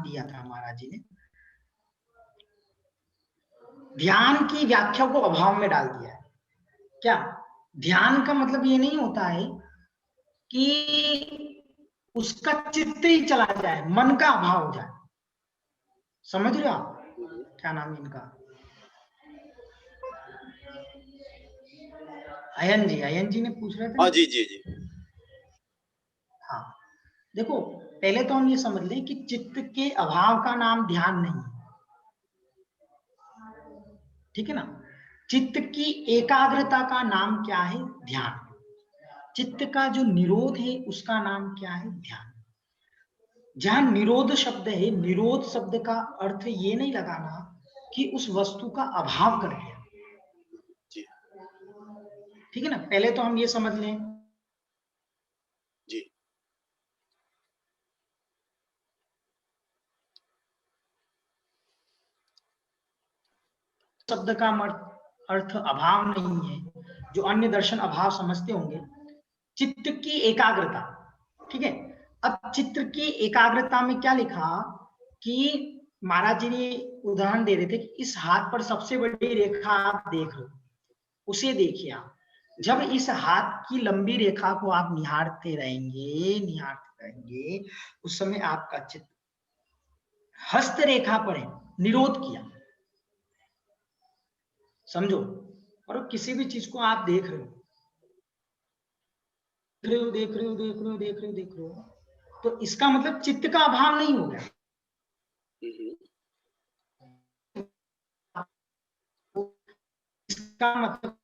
दिया था महाराज जी ने। ध्यान की व्याख्या को अभाव में डाल दिया है। क्या ध्यान का मतलब ये नहीं होता है कि उसका चित्त ही चला जाए, मन का अभाव हो जाए। समझ रहे हो आप? क्या नाम है इनका? अयन जी ने पूछ रहे थे। हाँ जी जी जी। हाँ देखो, पहले तो हम ये समझ लें कि चित्त के अभाव का नाम ध्यान नहीं है, ठीक है ना। चित्त की एकाग्रता का नाम क्या है? ध्यान। चित्त का जो निरोध है उसका नाम क्या है? ध्यान। जहां निरोध शब्द है, निरोध शब्द का अर्थ ये नहीं लगाना कि उस वस्तु का अभाव कर दिया, ठीक है ना। पहले तो हम ये समझ लें जी। शब्द का अर्थ अभाव नहीं है, जो अन्य दर्शन अभाव समझते होंगे। चित्त की एकाग्रता, ठीक है। अब चित्त की एकाग्रता में क्या लिखा कि महाराज जी ने उदाहरण दे रहे थे कि इस हाथ पर सबसे बड़ी रेखा आप देख रहे हो, उसे देखिए आप। जब इस हाथ की लंबी रेखा को आप निहारते रहेंगे, उस समय आपका चित्त हस्त रेखा पर है, निरोध किया। समझो, और किसी भी चीज को आप देख रहे हो, तो इसका मतलब चित्त का अभाव नहीं हो गया, इसका मतलब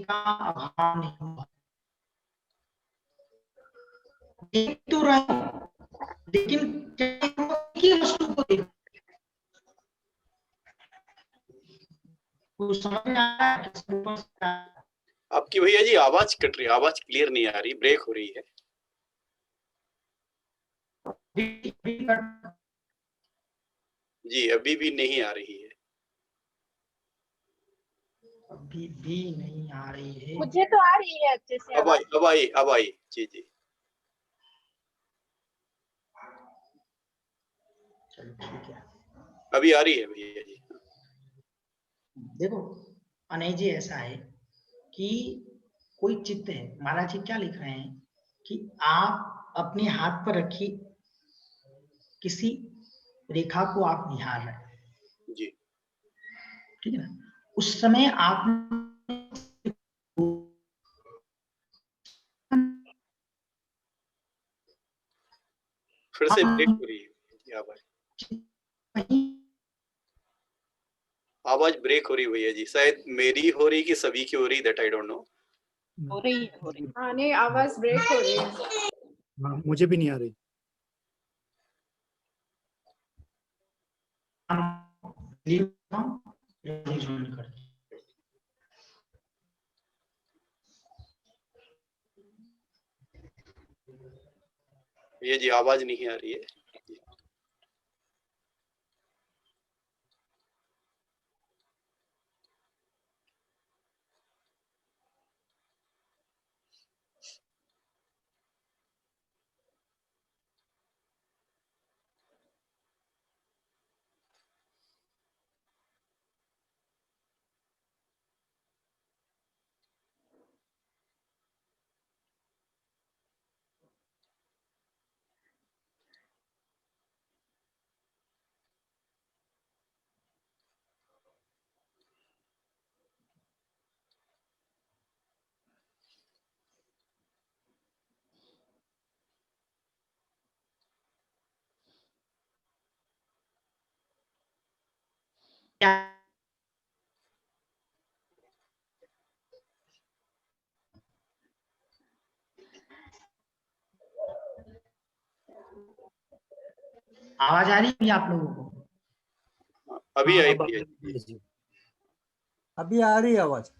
का अभाव नहीं हुआ। देख तो रहे, लेकिन की वस्तु को देख, समझ में आ रहा है? आपकी भैया जी आवाज कट रही है, आवाज क्लियर नहीं आ रही, ब्रेक हो रही है। जी अभी भी नहीं आ रही है। अभी भी नहीं आ रही है। मुझे तो आ रही है अच्छे से। अब आई जी जी। चलो ठीक है, अभी आ रही है भैया जी। देखो अनय जी, ऐसा है कि कोई चित्त है, महाराज जी क्या लिख रहे हैं कि आप अपने हाथ पर रखी किसी रेखा को आप निहार रहे हैं जी, ठीक है ना। उस समय आप फिर से ब्रेक हो रही है आवाज ब्रेक हो रही है भैया जी। शायद मेरी हो रही कि सभी की हो रही, दैट आई डोंट नो। हो रही है। हाँ नहीं, आवाज ब्रेक हो रही है। हाँ मुझे भी नहीं आ रही। भैया जी आवाज नहीं आ रही है। आवाज आ रही है आप लोगों को? अभी आई अब भैया जी। अभी आ रही है आवाज।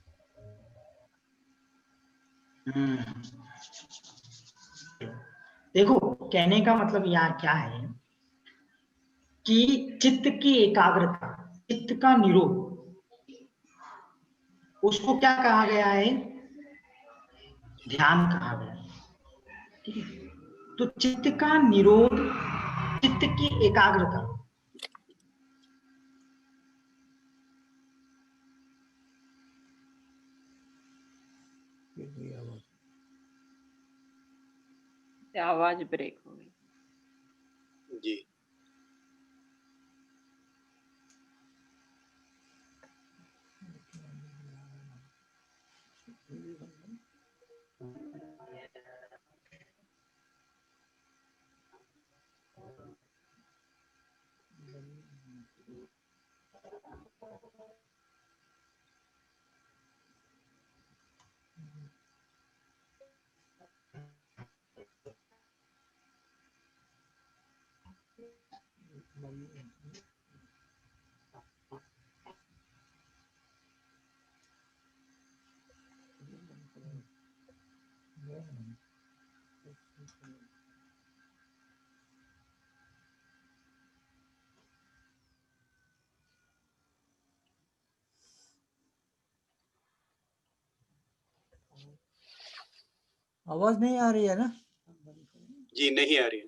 देखो कहने का मतलब यहाँ क्या है कि चित्त की एकाग्रता, चित्त का निरोध, उसको क्या कहा गया है? ध्यान कहा गया है, ठीक है। तो चित्त का निरोध चित्त की एकाग्रता। आवाज ब्रेक हो गई। जी आवाज नहीं आ रही है ना? जी नहीं आ रही है।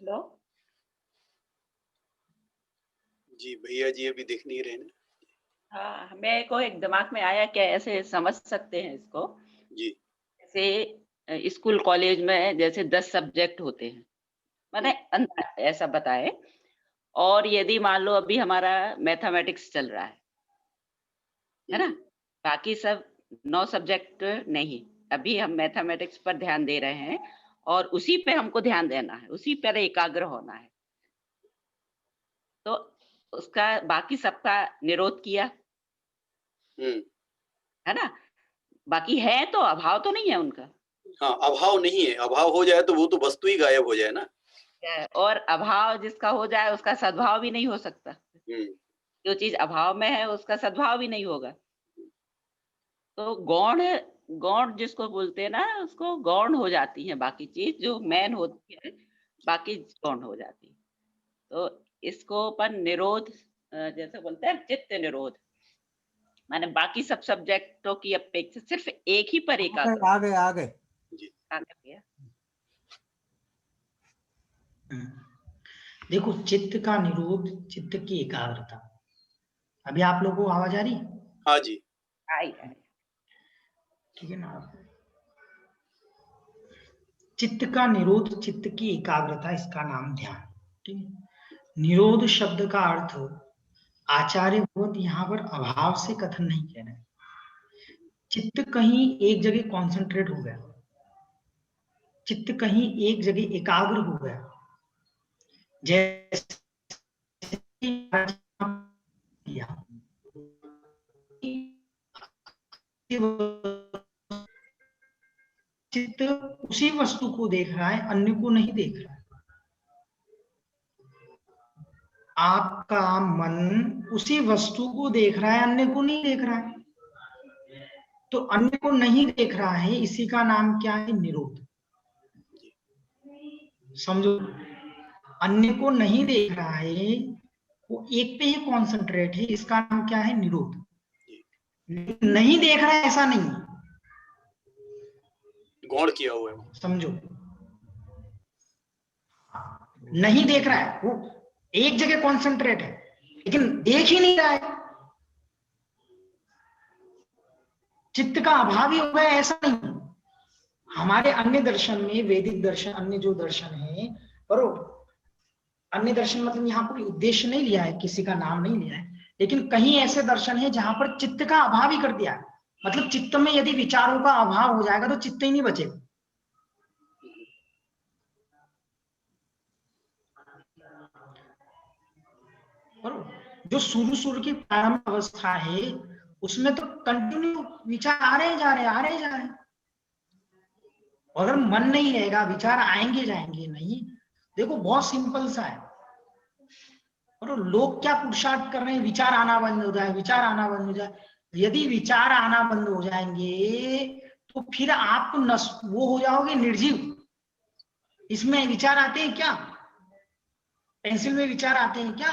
हेलो, जी भैया जी अभी दिख नहीं रहे ना। हाँ, मेरे को एक दिमाग में आया क्या ऐसे समझ सकते हैं इसको। जी जैसे स्कूल कॉलेज में जैसे 10 सब्जेक्ट होते हैं, मैंने ऐसा बताए। और यदि मान लो अभी हमारा मैथमेटिक्स चल रहा है ना? बाकी सब 9 सब्जेक्ट नहीं, अभी हम मैथमेटिक्स पर ध्यान दे रहे हैं और उसी पे हमको ध्यान देना है, उसी पर एकाग्र होना है। तो उसका बाकी सबका निरोध किया, हम्म है ना? बाकी है तो अभाव तो नहीं है उनका। हाँ अभाव नहीं है, अभाव हो जाए तो वो तो वस्तु ही गायब हो जाए ना। और अभाव जिसका हो जाए उसका सद्भाव भी नहीं हो सकता। हम्म जो चीज़ अभाव में है उसका सद्भाव भी नहीं होगा। तो गौण गौण जिसको बोलते हैं ना, उसको गौण हो जाती है बाकी चीज़ जो मेन होती है, बाकी गौण हो जाती है। तो इसको अपन निरोध जैसे बोलते हैं चित्त निरोध, माने बाकी सब सब्जेक्टों की अपेक्षा सिर्फ एक ही पर एकाग्र आ गए आ गए। होना। देखो, चित्त का निरोध, चित्त की एकाग्रता। अभी आप लोगों को आवाज आ रही है? हाँ जी आई। ठीक है ना? चित्त का निरोध, चित्त की एकाग्रता, इसका नाम ध्यान। ठीक है। निरोध शब्द का अर्थ आचार्य बोध यहाँ पर अभाव से कथन नहीं कह रहे। चित्त कहीं एक जगह कॉन्सेंट्रेट हो गया, चित्त कहीं एक जगह एकाग्र हो गया, जैसे चित्त उसी वस्तु को देख रहा है, अन्य को नहीं देख रहा है। आपका मन उसी वस्तु को देख रहा है, अन्य को नहीं देख रहा है। तो अन्य को नहीं देख रहा है, इसी का नाम क्या है? निरोध। समझो, अन्य को नहीं देख रहा है, वो एक पे ही कॉन्सेंट्रेट है, इसका नाम क्या है? निरोध। नहीं देख रहा है ऐसा नहीं, गौण किया हुआ है। समझो, नहीं देख रहा है, वो एक जगह कॉन्सेंट्रेट है, लेकिन देख ही नहीं रहा है। चित्त का अभाव ही हो गया ऐसा नहीं। हमारे अन्य दर्शन में, वैदिक दर्शन, अन्य जो दर्शन है, और अन्य दर्शन मतलब यहाँ कोई उद्देश्य नहीं लिया है, किसी का नाम नहीं लिया है, लेकिन कहीं ऐसे दर्शन है जहां पर चित्त का अभाव ही कर दिया है। मतलब चित्त में यदि विचारों का अभाव हो जाएगा तो चित्त ही नहीं बचेगा। और जो शुरू की प्रारंभ अवस्था है उसमें तो कंटिन्यू विचार आ रहे जा रहे। अगर मन नहीं रहेगा, विचार आएंगे जाएंगे नहीं। देखो बहुत सिंपल सा है, और लोग क्या पुरुषार्थ कर रहे हैं, विचार आना बंद हो जाए, विचार आना बंद हो जाए। यदि विचार आना बंद हो जाएंगे तो फिर आप वो हो जाओगे निर्जीव। इसमें विचार आते हैं क्या? पेंसिल में विचार आते हैं क्या?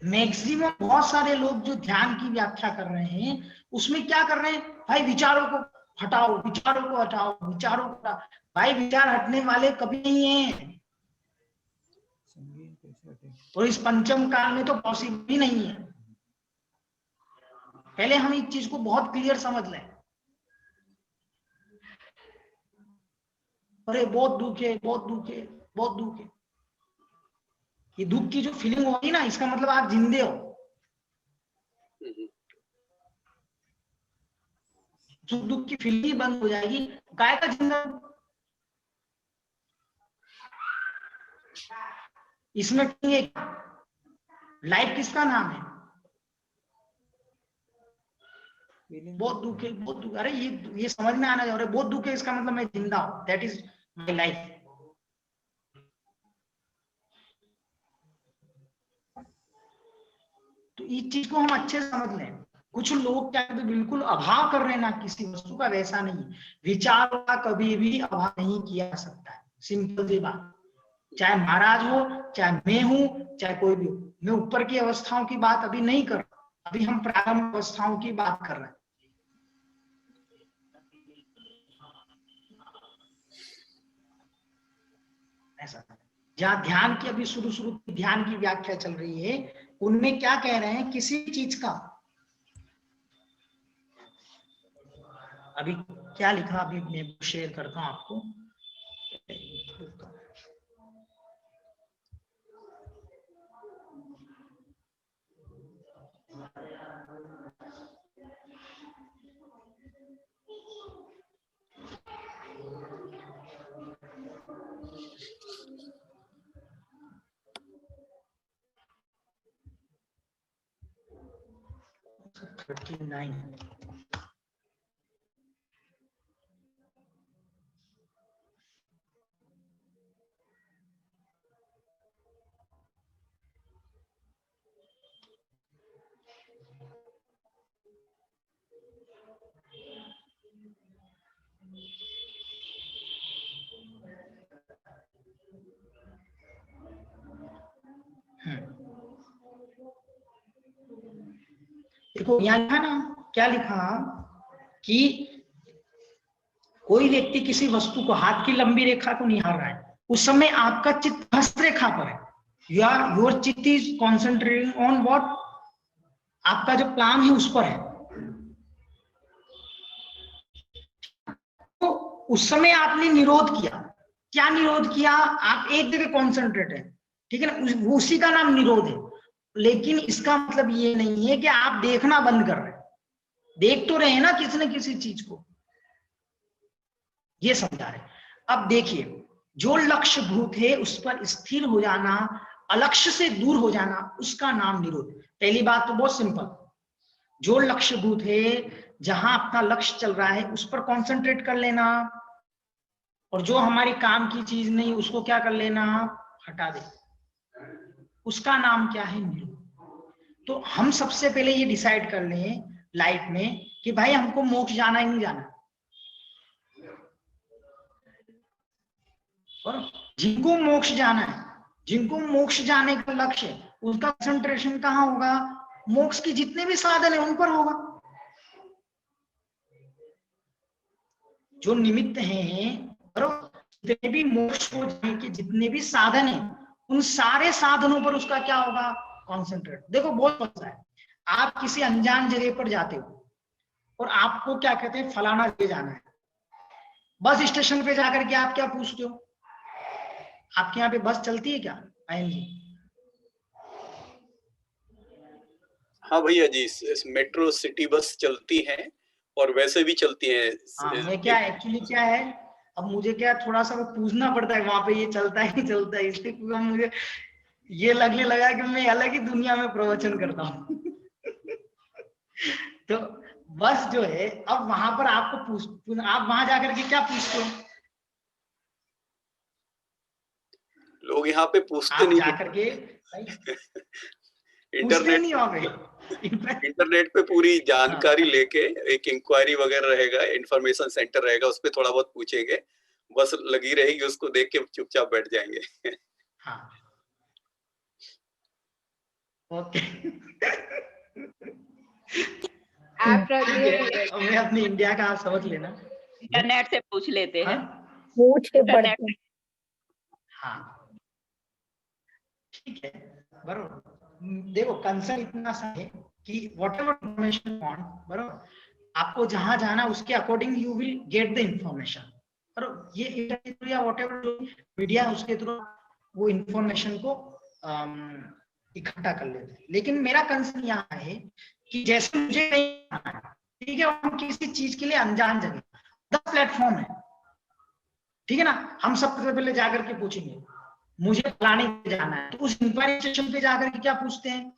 मैक्सिमम बहुत सारे लोग जो ध्यान की व्याख्या कर रहे हैं उसमें क्या कर रहे हैं? भाई विचारों को हटाओ, विचारों को हटाओ, विचारों को हटाओ। भाई विचार हटने वाले कभी नहीं है, और इस पंचम काल में तो पॉसिबल ही नहीं है। पहले हम इस चीज को बहुत क्लियर समझ लें। अरे बहुत दुख है, बहुत दुख है, बहुत दुख है। ये दुख की जो फीलिंग होगी ना, इसका मतलब आप जिंदे हो। सुख दुख की फीलिंग बंद हो जाएगी, काय का जिंदा। इसमें लाइफ किसका नाम है? बहुत दुख है, बहुत दुख। अरे ये समझ में आना चाहिए। बहुत दुख है इसका मतलब मैं जिंदा हूं, दैट इज माई लाइफ। तो इस चीज को हम अच्छे से समझ लें। कुछ लोग क्या कहते बिल्कुल अभाव कर रहे हैं ना किसी वस्तु का, वैसा नहीं। विचारों का कभी भी अभाव नहीं किया जा सकता है, सिंपल सी बात। चाहे महाराज हो, चाहे मैं हूं, चाहे कोई भी हो। मैं ऊपर की अवस्थाओं की बात अभी नहीं कर रहा, अभी हम प्रारंभ अवस्थाओं की बात कर रहे हैं। ऐसा जहां ध्यान की अभी शुरू ध्यान की व्याख्या चल रही है, उनमें क्या कह रहे हैं? किसी चीज का अभी क्या लिखा, अभी मैं शेयर करता हूं आपको। देखो यहाँ लिखा ना, क्या लिखा कि कोई व्यक्ति किसी वस्तु को हाथ की लंबी रेखा को निहार रहा है, उस समय आपका चित्त हस्तरेखा पर है। योर चित्त इज कॉन्सेंट्रेटिंग ऑन व्हाट, आपका जो प्लान है उस पर है। तो उस समय आपने निरोध किया, क्या निरोध किया, आप एक जगह कॉन्सेंट्रेट है, ठीक है ना, उसी का नाम निरोध है। लेकिन इसका मतलब ये नहीं है कि आप देखना बंद कर रहे हैं, देख तो रहे हैं ना किसी न किसी चीज को, ये समझा रहे। अब देखिए, जो लक्ष्य भूत है उस पर स्थिर हो जाना, अलक्ष्य से दूर हो जाना, उसका नाम निरोध। पहली बात तो बहुत सिंपल, जो लक्ष्य भूत है, जहां अपना लक्ष्य चल रहा है उस पर कंसंट्रेट कर लेना, और जो हमारी काम की चीज नहीं उसको क्या कर लेना, हटा दे, उसका नाम क्या है, निरोध। तो हम सबसे पहले ये डिसाइड कर लें लाइफ में कि भाई हमको मोक्ष जाना ही नहीं जाना, और जिनको मोक्ष जाना है, जिनको मोक्ष जाने का लक्ष्य है, उनका कंसंट्रेशन कहाँ होगा, मोक्ष के जितने भी साधन है उन पर होगा। जो निमित्त हैं, जितने भी मोक्ष को जाने के जितने भी साधन हैं, उन सारे साधनों पर उसका क्या होगा, कॉन्सेंट्रेट। देखो बहुत पता है, आप किसी अनजान जगह पर जाते हो और आपको क्या कहते हैं, फलाना जगह जाना है, बस स्टेशन पे जाकर के आप क्या पूछते हो, आपके यहाँ पे बस चलती है क्या, आईएनजी? हाँ भैया जी, मेट्रो सिटी बस चलती हैं और वैसे भी चलती हैं। हाँ, मैं क्या एक्चुअली क्या है, अब मुझे क्या थोड़ा सा वो पूछना पड़ता है वहां पे ये चलता है कि चलता है, इसलिए पूरा मुझे ये लगने लगा कि मैं अलग ही दुनिया में प्रवचन करता हूँ। तो बस जो है, अब वहां पर आपको आप वहां जाकर के क्या पूछते हो, लोग यहाँ पे पूछते आप नहीं जाकर के पूछते इंटरनेट नहीं वहां पे। इंटरनेट पे पूरी जानकारी हाँ। लेके एक इंक्वायरी वगैरह रहेगा, इंफॉर्मेशन सेंटर रहेगा, उस पर थोड़ा बहुत पूछेंगे, बस लगी रहेगी, उसको देख के चुपचाप बैठ जाएंगे। हाँ, ओके। ऐप रहती है पूरे। मैं अपने इंडिया का आप समझ लेना, इंटरनेट से पूछ लेते हैं। पूछ के इंटरनेट पढ़ते हैं। हाँ ठीक है, बरोबर। देखो कंसर्न इतना सा है कि वॉट एवर इन्फॉर्मेशन वांट, बरोबर, आपको जहां जाना उसके according you will get the information, बरोबर। ये इंटरनेट या वॉट एवर मीडिया उसके थ्रू वो इंफॉर्मेशन को इकट्ठा कर लेते हैं। लेकिन मेरा कंसर्न यहाँ है कि जैसे मुझे नहीं जाना है, ठीक है, हम किसी चीज के लिए अनजान जगह, 10 प्लेटफॉर्म है, ठीक है ना, हम सबसे पहले जाकर के पूछेंगे मुझे फलाने पे जाना है, तो उस इंक्वायरी स्टेशन पे जाकर के क्या पूछते हैं,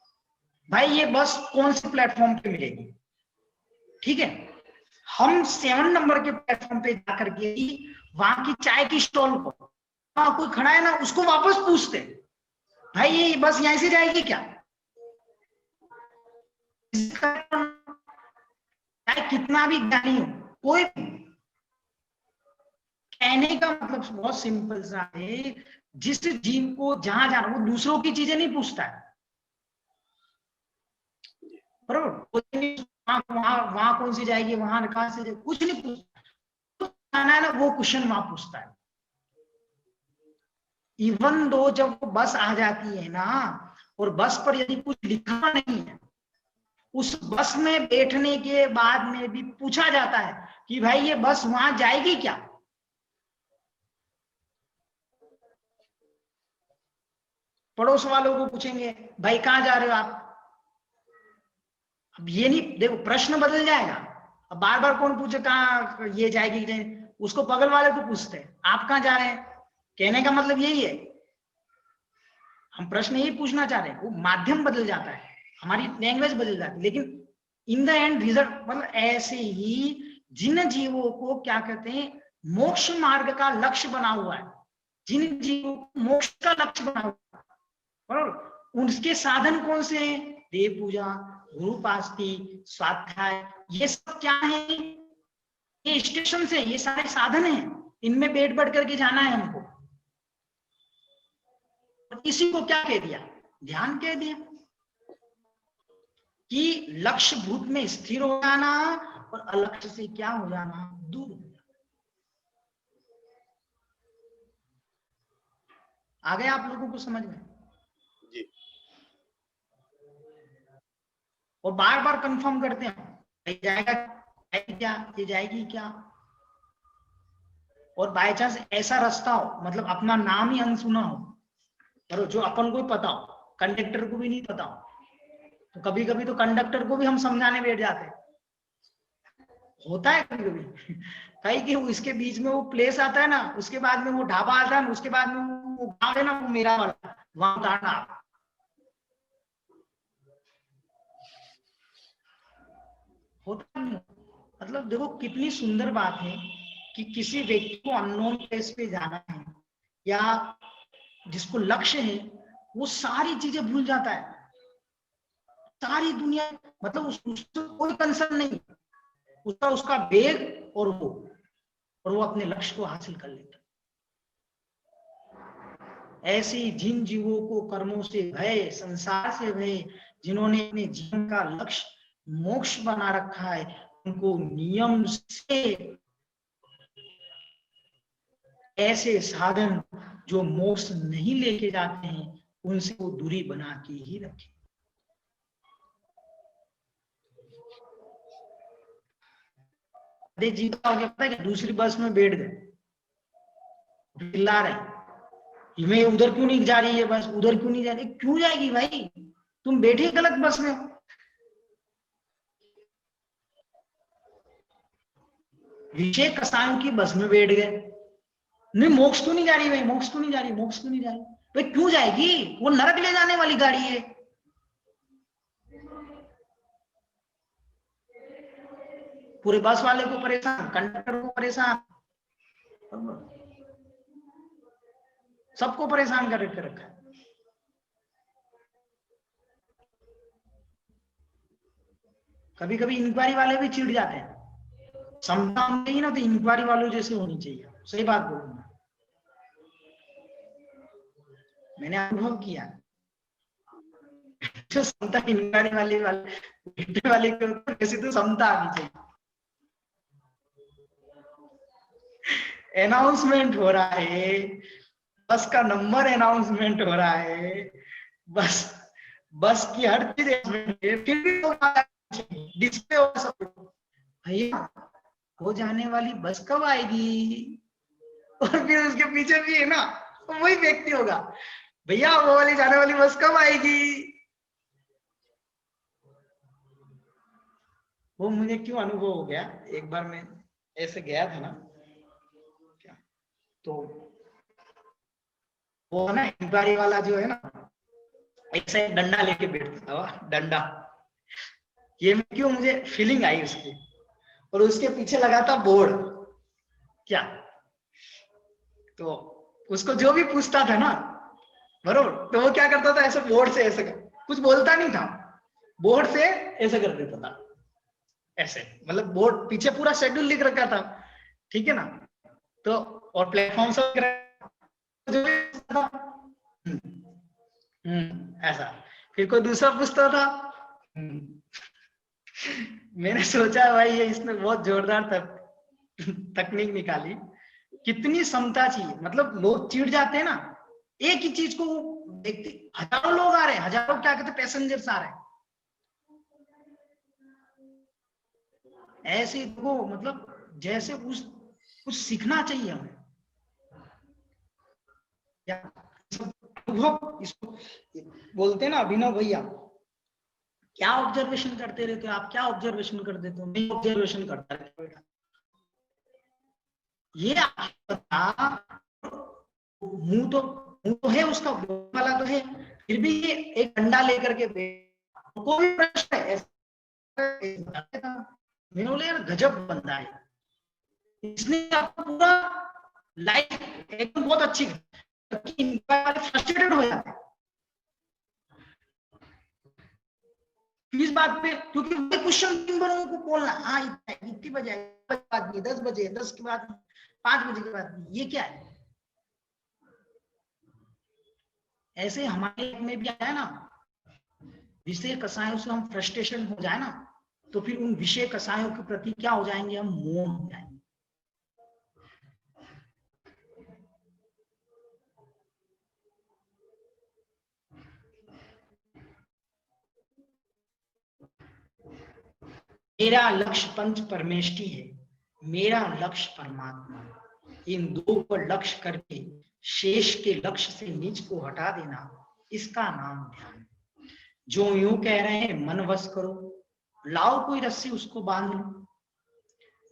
भाई ये बस कौन से प्लेटफॉर्म पे मिलेगी, ठीक है। हम 7 नंबर के प्लेटफॉर्म पे जाकर के ही वहां की चाय की स्टॉल को, वहां कोई खड़ा है ना, उसको वापस पूछते हैं, भाई ये बस यहीं से जाएगी क्या, चाहे कितना भी ज्ञानी हो, कोई कहने का मतलब बहुत सिंपल सा है, जिस जीव को जहां जाना, वो दूसरों की चीजें नहीं पूछता है, बरोबर, वहां कौन सी जाएगी, वहां कहां से जाएगी, कुछ नहीं पूछता, तो जाना है ना वो क्वेश्चन वहां पूछता है। इवन दो जब वो बस आ जाती है ना, और बस पर यदि कुछ लिखा नहीं है, उस बस में बैठने के बाद में भी पूछा जाता है कि भाई ये बस वहां जाएगी क्या, पड़ोस वालों को पूछेंगे भाई कहाँ जा रहे हो आप, अब ये नहीं, देखो प्रश्न बदल जाएगा, अब बार बार कौन पूछे कहाँ ये जाएगी, उसको बगल वाले को पूछते हैं आप कहाँ जा रहे हैं, कहने का मतलब यही है, हम प्रश्न यही पूछना चाह रहे हैं, वो माध्यम बदल जाता है, हमारी लैंग्वेज बदल जाती है, लेकिन इन द एंड रिजल्ट, मतलब ऐसे ही जिन जीवों को क्या कहते हैं, मोक्ष मार्ग का लक्ष्य बना हुआ है, जिन जीवों को मोक्ष का लक्ष्य बना हुआ है, बराबर, उनके साधन कौन से हैं, देव पूजा, गुरुपास्ति, स्वाध्याय, ये सब क्या है, ये स्टेशन से, ये सारे साधन हैं, इनमें बैठ बैठ करके जाना है हमको। इसी को क्या कह दिया, ध्यान कह दिया, कि लक्ष्य भूत में स्थिर हो जाना और अलक्ष्य से क्या हो जाना, दूर हो जाना। आ गया आप लोगों को समझ में जी। और बार बार कंफर्म करते हैं, जाएगा क्या, ये जाएगी क्या, और बाय चांस ऐसा रास्ता हो, मतलब अपना नाम ही अनसुना हो, और जो अपन को ही पता हो, कंडक्टर को भी नहीं पता हो, तो कभी कभी तो कंडक्टर को भी हम समझाने बैठ जाते हैं, होता है कभी कभी। कहीं कि इसके बीच में वो प्लेस आता है ना, उसके बाद में वो ढाबा आता है ना, उसके बाद में वो गाँव है ना, वो मेरा वाला, वहां उतारना होता नहीं। मतलब देखो कितनी सुंदर बात है कि किसी व्यक्ति को अननोन प्लेस पे जाना है, या जिसको लक्ष्य है, वो सारी चीजें भूल जाता है, सारी दुनिया, मतलब उसको कोई कंसर्न नहीं, उसका वेग और वो अपने लक्ष्य को हासिल कर लेता। ऐसी जिन जीवों को कर्मों से भय, संसार से भय, जिन्होंने अपने जीवन का लक्ष्य मोक्ष बना रखा है, उनको नियम से ऐसे साधन जो मोक्ष नहीं लेके जाते हैं, उनसे वो दूरी बना के ही रखे। जी का हो गया, पता है, दूसरी बस में बैठ गए, चिल्ला रहे, मैं उधर क्यों नहीं जा रही है बस, उधर क्यों नहीं जा रही, क्यों जाएगी भाई, तुम बैठे गलत बस में। विषय कसायों की बस में बैठ गए, नहीं मोक्ष क्यों नहीं जा रही भाई, मोक्ष क्यों नहीं जा रही, मोक्ष क्यों नहीं जा रही भाई, क्यों जाएगी, वो नरक ले जाने वाली गाड़ी है। पूरे बस वाले को परेशान, कंडक्टर को परेशान, सबको परेशान कर रखा है। कभी कभी इंक्वायरी वाले भी चिढ़ जाते हैं, समता ही ना तो इंक्वायरी वालों जैसे होनी चाहिए, सही बात बोलूंगा, मैंने अनुभव किया। जो समता इंक्वायरी वाले के ऊपर कैसे तो समता आनी चाहिए। अनाउंसमेंट हो रहा है, बस का नंबर अनाउंसमेंट हो रहा है, बस की हर चीज फिर भी डिस्प्ले हो सब, भैया हो जाने वाली बस कब आएगी, और फिर उसके पीछे भी है ना वही व्यक्ति होगा, भैया वो वाली जाने वाली बस कब आएगी। वो मुझे क्यों अनुभव हो गया, एक बार मैं ऐसे गया था ना, क्या तो वो ना इंक्वायरी वाला जो है ना, एक से एक डंडा लेके बैठता था, डंडा, ये क्यों मुझे फीलिंग आई उसकी, और उसके पीछे लगा था बोर्ड, क्या तो उसको जो भी पूछता था ना, बरोबर, तो वो क्या करता था, ऐसे बोर्ड से ऐसे कुछ बोलता नहीं था, बोर्ड से ऐसे कर देता था, ऐसे, मतलब बोर्ड पीछे पूरा शेड्यूल लिख रखा था, ठीक है ना, तो और प्लेटफॉर्म सब ऐसा, फिर कोई दूसरा पूछता था, मैंने सोचा भाई ये इसने बहुत जोरदार तकनीक निकाली, कितनी समता चाहिए, मतलब लोग चिढ़ जाते हैं ना, एक ही चीज को देखते, हजारों लोग आ रहे हैं, हजारों क्या कहते पैसेंजर्स आ रहे हैं, ऐसे को मतलब जैसे उस कुछ सीखना चाहिए हमें, इसको बोलते हैं ना अभिनव भैया, क्या ऑब्जर्वेशन करते रहते हो आप, क्या ऑब्जर्वेशन कर देते हो, मैं ऑब्जर्वेशन करता रहता बेटा, ये पता मुंह तो है उसका वाला तो है, फिर भी ये एक डंडा लेकर के कोई प्रश्न है ऐसा, मैंने बोले यार गजब बंदा है, इसने आपको पूरा लाइफ एकदम बहुत अच्छी, फ्रस्ट्रेटेड हो जाते हैं इस बात पे, क्योंकि वही क्वेश्चन तीन बार उनको बोलना, हाँ इतनी बजे 10 बजे 10 के बाद 5 बजे के बाद, ये क्या है, ऐसे हमारे में भी आया ना, विषय कसायों से हम फ्रस्ट्रेशन हो जाए ना, तो फिर उन विषय कसायों के प्रति क्या हो जाएंगे, हम मौन हो जाएंगे। मेरा लक्ष्य पंच परमेष्टि है, मेरा लक्ष्य परमात्मा, इन दो पर लक्ष्य करके शेष के लक्ष्य से निज को हटा देना, इसका नाम ध्यान है। जो यूं कह रहे हैं मन वश करो, लाओ कोई रस्सी उसको बांध लो।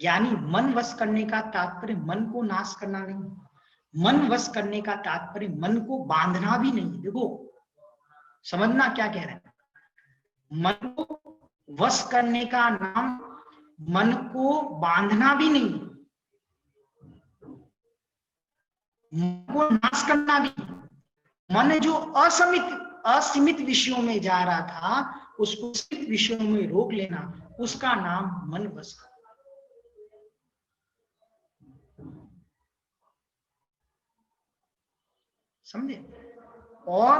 यानी मन वश करने का तात्पर्य मन को नाश करना नहीं, मन वश करने का तात्पर्य मन को बांधना भी नहीं। देखो समझना क्या कह रहे हैं, मन को वश करने का नाम मन को बांधना भी नहीं, मन को नाश करना भी। मन जो असीमित विषयों में जा रहा था उसको सीमित विषयों में रोक लेना, उसका नाम मन वश करना। समझे? और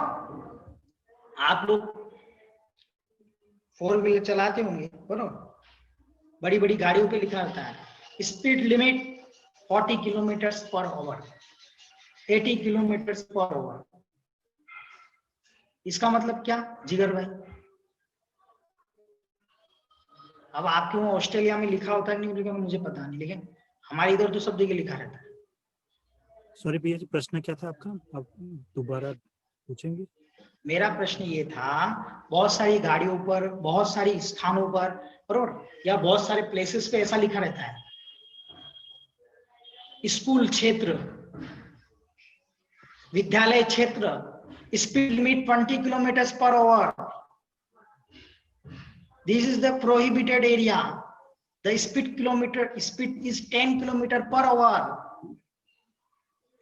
आप लोग 4 व्हीलर चलाते होंगे, बरोबर? बड़ी बड़ी गाड़ियों पे लिखा रहता है speed limit 40 kilometre per our, 80 kilometre per our. इसका मतलब क्या जिगर भाई? अब आपके वहां ऑस्ट्रेलिया में लिखा होता है नहीं लिखा मुझे पता नहीं, लेकिन हमारे इधर तो सब जगह लिखा रहता है। सॉरी भैया जी, प्रश्न क्या था आपका? आप दोबारा पूछेंगे? मेरा प्रश्न ये था, बहुत सारी गाड़ियों पर, बहुत सारी स्थानों पर, बरोबर, या बहुत सारे प्लेसेस पे ऐसा लिखा रहता है स्कूल क्षेत्र, विद्यालय क्षेत्र, speed limit 20 kilometre per our, this is the prohibited area, the speed is 10 kilometre per our.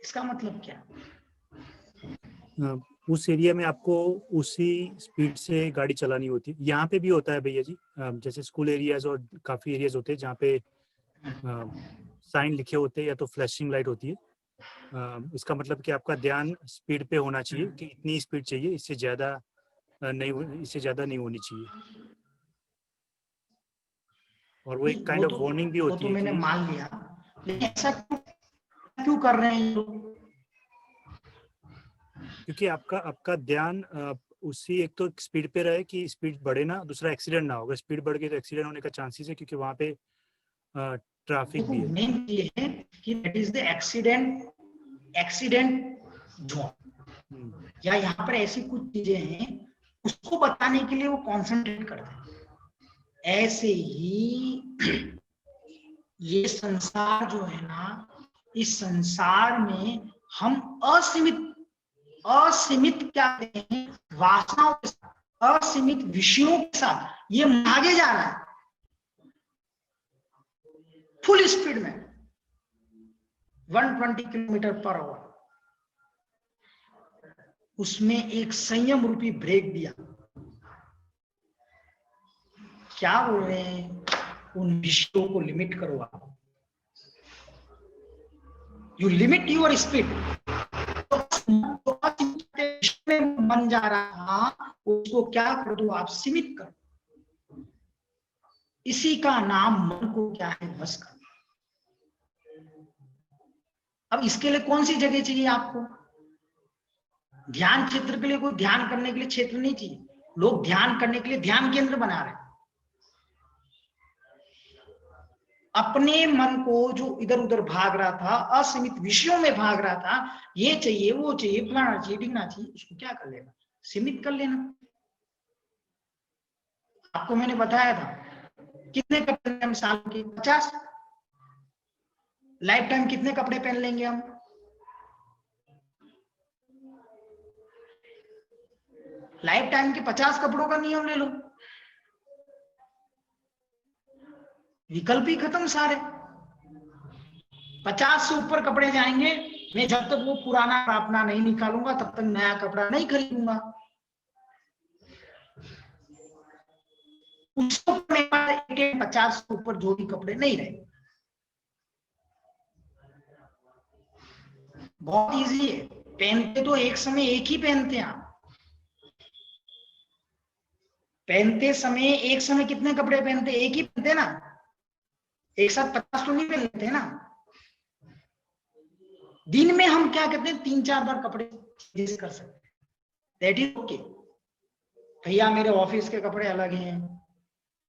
इसका मतलब क्या? उस एरिया में आपको उसी स्पीड से गाड़ी चलानी होती है। यहाँ पे भी होता है भैया जी, जैसे स्कूल एरियाज और काफी एरियाज होते हैं जहाँ पे साइन लिखे होते हैं या तो फ्लैशिंग लाइट होती है। इसका मतलब कि आपका ध्यान स्पीड पे होना चाहिए कि इतनी स्पीड चाहिए, इससे ज्यादा नहीं होनी चाहिए। और वो एक काइंड ऑफ वार्निंग भी होती है। मैंने मान लिया, लेकिन ऐसा क्यों कर रहे हैं लोग? क्योंकि आपका ध्यान उसी एक तो स्पीड पे रहे कि स्पीड बढ़े ना, दूसरा एक्सीडेंट ना होगा। स्पीड बढ़ गई तो एक्सीडेंट होने का चांसेस है, क्योंकि वहाँ पे ट्रैफिक भी है। मेन ये है कि that is the accident zone, या यहाँ पर ऐसी कुछ चीजें हैं उसको बताने के लिए वो कॉन्सेंट्रेट करते हैं। ऐसे ही ये संसार जो है ना, इस संसार में हम असीमित क्या कहते हैं, वासनाओं के साथ, असीमित विषयों के साथ ये आगे जा रहा है फुल स्पीड में 120 किलोमीटर पर आवर। उसमें एक संयम रूपी ब्रेक दिया। क्या बोल रहे हैं? उन विषयों को लिमिट करो आप, यू लिमिट योर स्पीड। मन जा रहा उसको क्या कर दो आप, सीमित करो। इसी का नाम मन को क्या है, वश करना। अब इसके लिए कौन सी जगह चाहिए आपको? ध्यान क्षेत्र के लिए कोई ध्यान करने के लिए क्षेत्र नहीं चाहिए। लोग ध्यान करने के लिए ध्यान केंद्र बना रहे हैं। अपने मन को जो इधर उधर भाग रहा था, असीमित विषयों में भाग रहा था, ये चाहिए वो चाहिए, फलाना चाहिए ढिंगना चाहिए, उसको क्या कर लेना, सीमित कर लेना। आपको मैंने बताया था कितने कपड़े हम साल के 50, लाइफ टाइम कितने कपड़े पहन लेंगे हम? लाइफ टाइम के 50 कपड़ों का नियम ले लो, विकल्प ही खत्म सारे। 50 से ऊपर कपड़े जाएंगे, मैं जब तक वो पुराना अपना नहीं निकालूंगा तब तक नया कपड़ा नहीं खरीदूंगा। उसको 50 से ऊपर जो भी कपड़े नहीं रहे। बहुत इजी है, पहनते तो एक समय एक ही पहनते हैं आप। पहनते समय एक समय कितने कपड़े पहनते? एक ही पहनते ना, एक साथ 50 तो नहीं पहन लेते ना। दिन में हम क्या कहते हैं, 3-4 बार कपड़े चेंज कर सकते हैं, दैट इज ओके। भैया मेरे ऑफिस के कपड़े अलग हैं,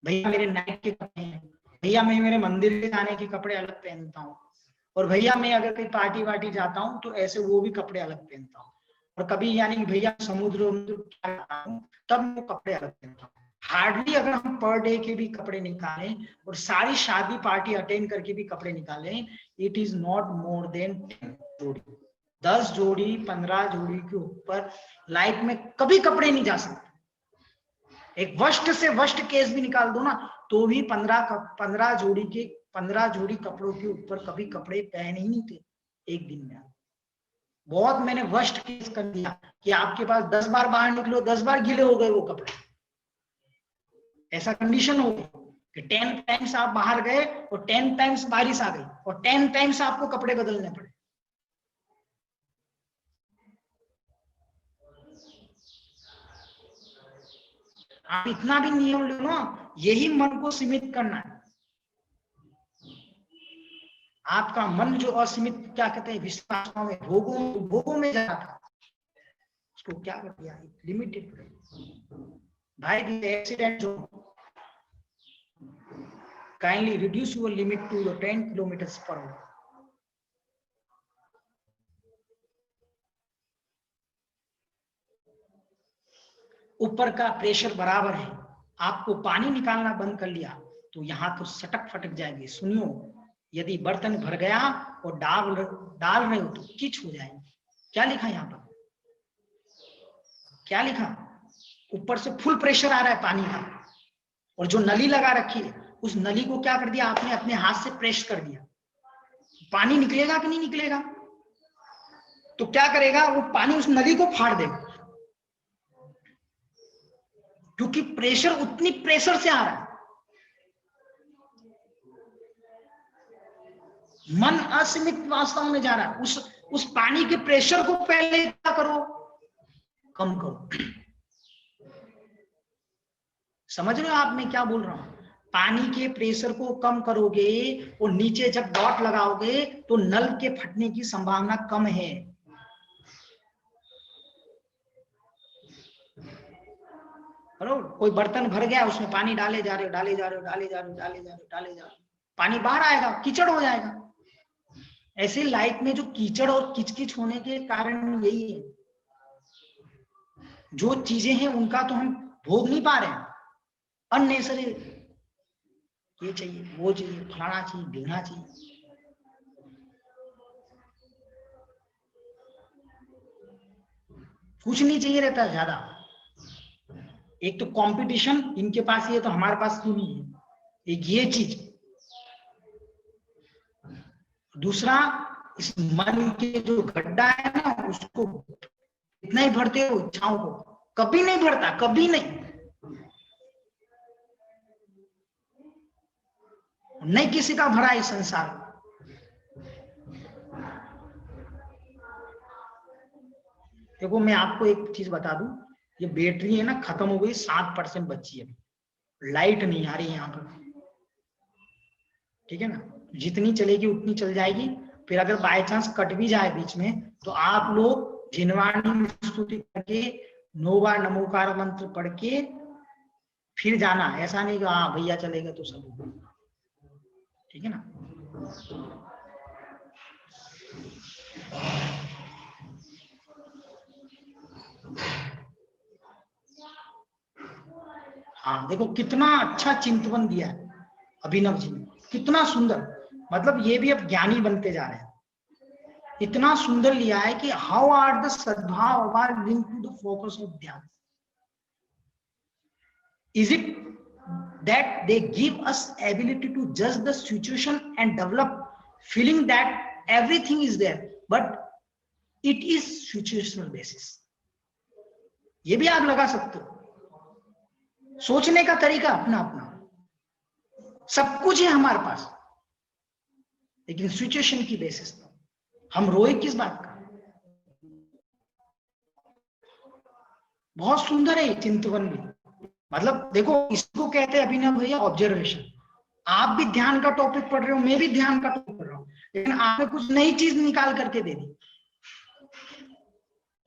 भैया मेरे नाइट के कपड़े हैं, भैया मैं मेरे मंदिर के जाने के कपड़े अलग पहनता हूँ, और भैया मैं अगर कहीं पार्टी वार्टी जाता हूँ तो ऐसे वो भी कपड़े अलग पहनता हूँ, और कभी यानी कि भैया समुद्र तब मैं कपड़े अलग पहनता हूँ। हार्डली अगर हम पर डे के भी कपड़े निकालें और सारी शादी पार्टी अटेंड करके भी कपड़े निकालें, it is not more than 10 जोड़ी, 10 जोड़ी 15 जोड़ी के ऊपर लाइफ में कभी कपड़े नहीं जा सकते। एक वर्स्ट से वर्स्ट केस भी निकाल दो ना तो भी 15 जोड़ी कपड़ों के ऊपर कभी कपड़े पहने ही नहीं थे एक दिन में। बहुत मैंने वर्स्ट केस कर दिया कि आपके पास 10 बार बाहर निकलो 10 बार गीले हो गए वो कपड़े, ऐसा कंडीशन हो गई कि 10 टाइम्स आप बाहर गए और 10 टाइम्स बारिश आ गई और 10 टाइम्स आपको कपड़े बदलने पड़े। आप इतना भी नियम ले लो, यही मन को सीमित करना है। आपका मन जो असीमित क्या कहते हैं विश्वासों में भोगों में जा रहा था, उसको क्या कर दिया लिमिटेड। भाई एक्सीडेंट जो kindly reduce your limit to 10 kilometre per hour. ऊपर का प्रेशर बराबर है, आपको पानी निकालना बंद कर लिया तो यहाँ तो सटक फटक जाएगी। सुनियो, यदि बर्तन भर गया और डाल रहे हो तो किच हो जाएंगे। क्या लिखा यहाँ पर, क्या लिखा, ऊपर से फुल प्रेशर आ रहा है पानी का और जो नली लगा रखी है उस नली को क्या कर दिया आपने अपने हाथ से प्रेस कर दिया, पानी निकलेगा कि नहीं निकलेगा? तो क्या करेगा वो पानी उस नली को फाड़ देगा, क्योंकि प्रेशर उतनी प्रेशर से आ रहा है। मन असीमित वास्तव में जा रहा है, उस पानी के प्रेशर को पहले क्या करो, कम करो। समझ रहे हो आप मैं क्या बोल रहा हूं? पानी के प्रेशर को कम करोगे और नीचे जब डॉट लगाओगे तो नल के फटने की संभावना कम है। बराबर, कोई बर्तन भर गया उसमें पानी डाले जा रहे हो, पानी बाहर आएगा, कीचड़ हो जाएगा। ऐसे लाइफ में जो कीचड़ और किचकिच होने के कारण यही है, जो चीजें हैं उनका तो हम भोग नहीं पा रहे हैं, अननेसेसरी ये चाहिए वो चाहिए फलाना चाहिए ढींगा चाहिए। कुछ नहीं चाहिए रहता ज्यादा। एक तो कंपटीशन, इनके पास ये तो हमारे पास क्यों नहीं है, एक ये चीज। दूसरा, इस मन के जो गड्ढा है ना उसको इतना ही भरते हो इच्छाओं को, कभी नहीं भरता, कभी नहीं किसी का भरा इस संसार। देखो मैं आपको एक चीज बता दूं, ये बैटरी है ना खत्म हो गई, 7% बची है, लाइट नहीं आ रही है यहाँ पर, ठीक है ना। जितनी चलेगी उतनी चल जाएगी, फिर अगर बाय चांस कट भी जाए बीच में तो आप लोग जिनवाणी स्तुति करके 9 बार नमोकार मंत्र पढ़ के फिर जाना। ऐसा नहीं कि हाँ भैया चलेगा तो सब, ठीक है ना। हाँ देखो कितना अच्छा चिंतवन दिया है अभिनव जी ने, कितना सुंदर। मतलब ये भी अब ज्ञानी बनते जा रहे हैं, इतना सुंदर लिया है कि हाउ आर द सद्भाव are link to the focus of ध्यान। Is it that they give us ability to judge the situation and develop feeling that everything is there, but it is situational basis। ये भी आप लगा सकते हो। सोचने का तरीका अपना अपना, सब कुछ है हमारे पास, लेकिन सिचुएशन की बेसिस पर हम रोए किस बात का। बहुत सुंदर है चिंतवन भी। मतलब देखो इसको कहते हैं अभिनव भैया ऑब्जर्वेशन। आप भी ध्यान का टॉपिक पढ़ रहे हो, मैं भी ध्यान का टॉपिक पढ़ रहा हूँ, लेकिन आपने कुछ नई चीज निकाल करके दे दी।